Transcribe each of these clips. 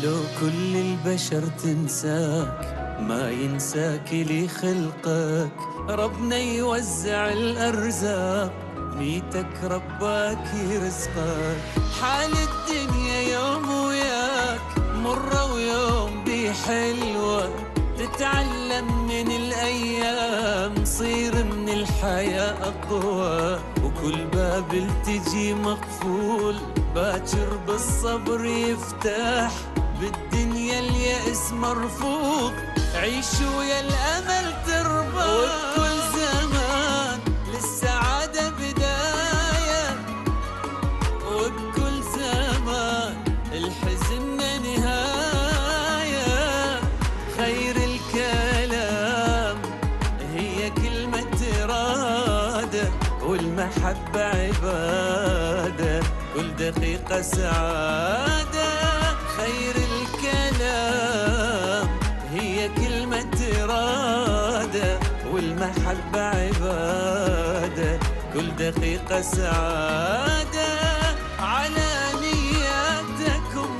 لو كل البشر تنساك ما ينساك اللي خلقك، ربنا يوزع الأرزاق ميتك رباك يرزقك. حال الدنيا يوم وياك مرة ويوم بي حلوة، تتعلم من الأيام صير من الحياة أقوى. وكل باب التجي مقفول باكر بالصبر يفتح، بالدنيا اليأس مرفوض عيش ويا الأمل تربح. وبكل زمان للسعادة بداية، وبكل زمان الحزن نهاية. خير الكلام هي كلمة إرادة، والمحبة عبادة، كل دقيقة سعادة. خير الكلام هي كلمة إرادة، والمحبة عبادة، كل دقيقة سعادة. على نياتكم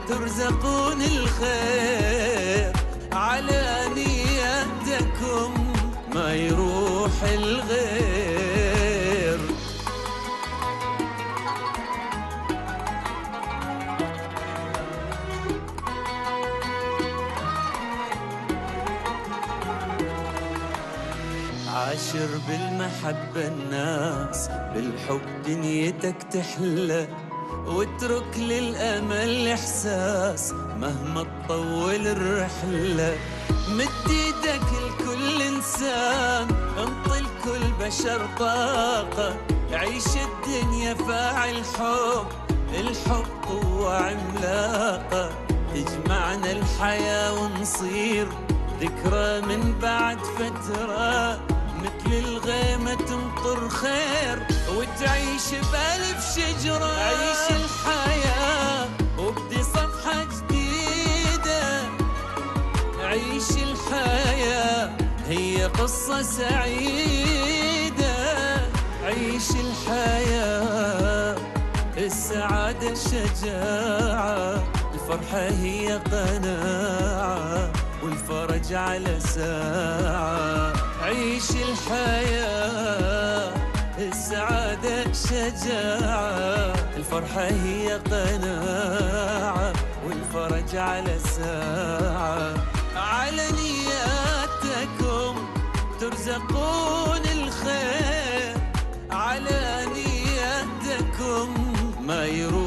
ترزقون الخير، على نياتكم ما يروح الغير. عاشر بالمحبة الناس، بالحب دنيتك تحلى، واترك للأمل إحساس مهما تطول الرحلة. مد ايدك لكل إنسان، انطي لكل بشر طاقة، عيش الدنيا فاعل حب، الحب قوة عملاقة. تجمعنا الحياة ونصير ذكرى من بعد فترة، مثل الغيمة تمطر خير وتعيش بألف شجرة. عيش الحياة وابدي صفحة جديدة، عيش الحياة هي قصة سعيدة. عيش الحياة السعادة شجاعة، الفرحة هي قناعة، والفرج على ساعة. عيش الحياة السعادة شجاعة، الفرحة هي قناعة، والفرج على ساعة. على نياتكم ترزقون الخير، على نياتكم ما يروح